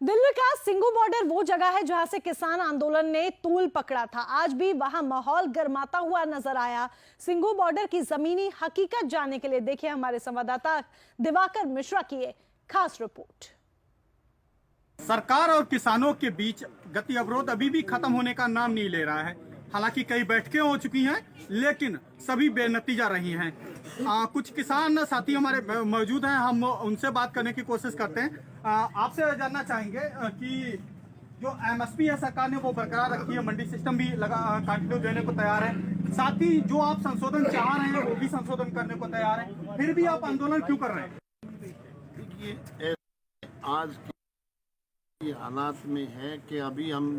दिल्ली का सिंघू बॉर्डर वो जगह है जहां से किसान आंदोलन ने तूल पकड़ा था। आज भी वहां माहौल गर्माता हुआ नजर आया। सिंघू बॉर्डर की जमीनी हकीकत जानने के लिए देखिए हमारे संवाददाता दिवाकर मिश्रा की ये खास रिपोर्ट। सरकार और किसानों के बीच गति अवरोध अभी भी खत्म होने का नाम नहीं ले रहा है। हालांकि कई बैठकें हो चुकी हैं, लेकिन सभी बेनतीजा रही हैं। कुछ किसान साथी हमारे मौजूद हैं, हम उनसे बात करने की कोशिश करते हैं। आपसे जानना चाहेंगे कि जो एमएसपी है सरकार ने वो बरकरार रखी है, मंडी सिस्टम भी कंटिन्यू देने को तैयार है। साथ ही जो आप संशोधन चाह रहे हैं वो भी संशोधन करने को तैयार है, फिर भी आप आंदोलन क्यों कर रहे हैं? देखिए, आज के हालात में है कि अभी हम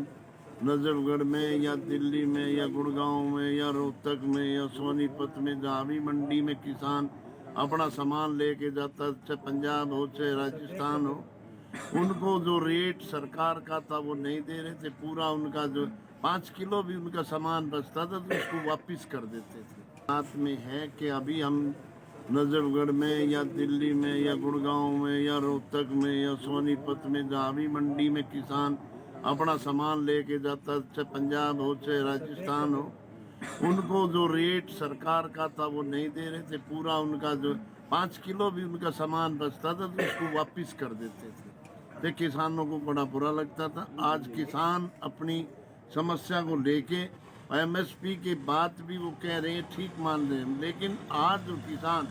नजफगढ़ में या दिल्ली में या गुड़गांव में या रोहतक में या सोनीपत में जहाँ भी मंडी में किसान अपना सामान लेके जाता, चाहे पंजाब हो चाहे राजस्थान हो, उनको जो रेट सरकार का था वो नहीं दे रहे थे। पूरा उनका जो 5 किलो भी उनका सामान बचता था तो उसको वापस कर देते थे। हाथ में है कि अभी हम नजफगढ़ में या दिल्ली में या गुड़गांव में या रोहतक में या सोनीपत में जहाँ भी मंडी में किसान अपना सामान लेके जाता, चाहे पंजाब हो चाहे राजस्थान हो, उनको जो रेट सरकार का था वो नहीं दे रहे थे। पूरा उनका जो 5 किलो भी उनका सामान बचता था तो उसको वापस कर देते थे। तो किसानों को बड़ा बुरा लगता था। आज किसान अपनी समस्या को लेके एमएसपी के बात भी वो कह रहे हैं, ठीक मान रहे हैं, लेकिन आज जो किसान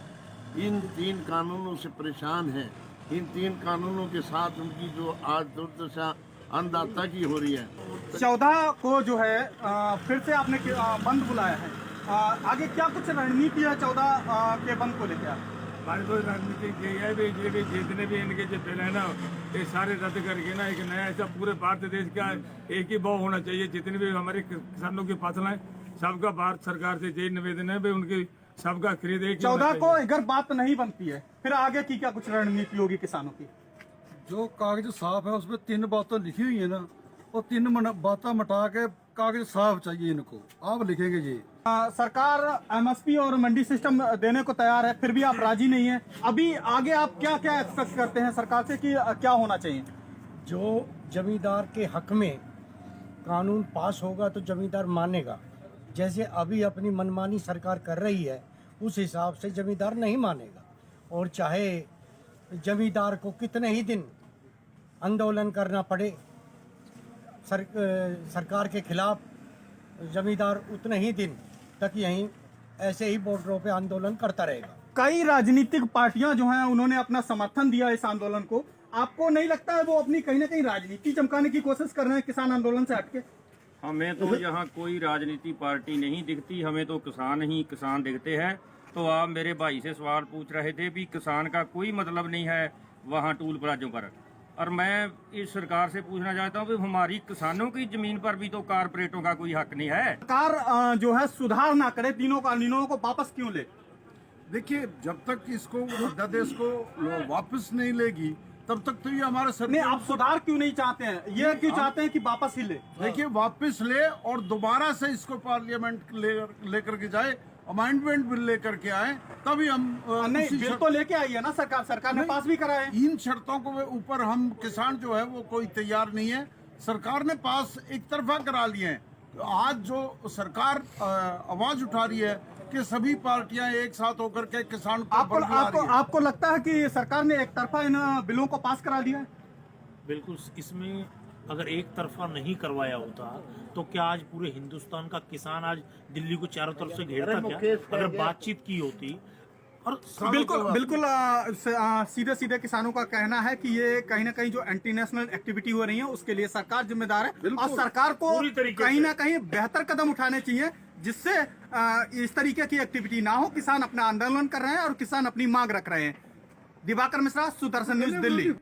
इन 3 कानूनों से परेशान है, इन 3 कानूनों के साथ उनकी जो आज दुर्दशा अन्नदाता की हो रही है। 14 को जो है फिर से आपने बंद बुलाया है। आगे क्या कुछ रणनीति है 14 के बंद को लेकर? हमारी तो रणनीति ये है भी जितने भी इनके जो बिल है ना, ये सारे रद्द करके ना एक नया ऐसा पूरे भारत देश का एक ही भाव होना चाहिए। जितने भी हमारे किसानों की फसल है सबका भारत सरकार से यही निवेदन है भी उनकी सबका खरीद एक 14 को अगर बात नहीं बनती है फिर आगे की क्या कुछ रणनीति होगी किसानों की? जो कागज साफ है उसमें 3 बातें लिखी हुई है ना, वो 3 बातें मटा के कागज साफ चाहिए इनको। आप लिखेंगे जी सरकार एमएसपी और मंडी सिस्टम देने को तैयार है, फिर भी आप राजी नहीं है। अभी आगे आप क्या क्या एक्सपेक्ट करते हैं सरकार से कि क्या होना चाहिए? जो जमींदार के हक में कानून पास होगा तो जमींदार मानेगा। जैसे अभी अपनी मनमानी सरकार कर रही है उस हिसाब से जमींदार नहीं मानेगा। और चाहे जमींदार को कितने ही दिन आंदोलन करना पड़े सरकार के खिलाफ, जमींदार उतने ही दिन तक यहीं ऐसे ही बॉर्डरों पे आंदोलन करता रहेगा। कई राजनीतिक पार्टियां जो हैं उन्होंने अपना समर्थन दिया इस आंदोलन को। आपको नहीं लगता है वो अपनी कहीं ना कहीं राजनीति चमकाने की कोशिश कर रहे हैं किसान आंदोलन से हटके? हमें तो यहाँ कोई राजनीति पार्टी नहीं दिखती, हमें तो किसान ही किसान दिखते हैं। तो आप मेरे भाई से सवाल पूछ रहे थे भी किसान का कोई मतलब नहीं है वहाँ टूल प्लाजों पर, और मैं इस सरकार से पूछना चाहता हूँ कि हमारी किसानों की जमीन पर भी तो कारपोरेटों का कोई हक नहीं है। सरकार जो है सुधार ना करे, तीनों कानूनों को वापस क्यों ले? देखिए, जब तक इसको अध्यादेश को वापस नहीं लेगी तब तक तो ये हमारा सर नहीं, आप सुधार क्यों नहीं चाहते हैं? ये क्यों चाहते हैं कि वापस ही ले? देखिए, वापस ले और दोबारा से इसको पार्लियामेंट लेकर के जाए, अमेंडमेंट बिल लेकर के आए, तभी हम नहीं, बिल तो लेके आई है ना सरकार ने पास भी करा है। इन शर्तों को ऊपर हम किसान जो है वो कोई तैयार नहीं है। सरकार ने पास एक तरफा करा लिए हैं। आज जो सरकार आवाज उठा रही है कि सभी पार्टियां एक साथ होकर के किसान को आपको लगता है कि सरकार ने एक तरफा इन बिलों को पास करा दिया है? बिल्कुल। इसमें अगर एक तरफा नहीं करवाया होता तो क्या आज पूरे हिंदुस्तान का किसान आज दिल्ली को चारों तरफ से घेरता क्या? अगर बातचीत की होती। और बिल्कुल सीधे सीधे किसानों का कहना है कि ये कहीं ना कहीं जो एंटी नेशनल एक्टिविटी हो रही है उसके लिए सरकार जिम्मेदार है, और सरकार को कहीं ना कहीं बेहतर कदम उठाने चाहिए जिससे इस तरीके की एक्टिविटी ना हो। किसान अपना आंदोलन कर रहे हैं और किसान अपनी मांग रख रहे हैं। दिवाकर मिश्रा, सुदर्शन न्यूज, दिल्ली।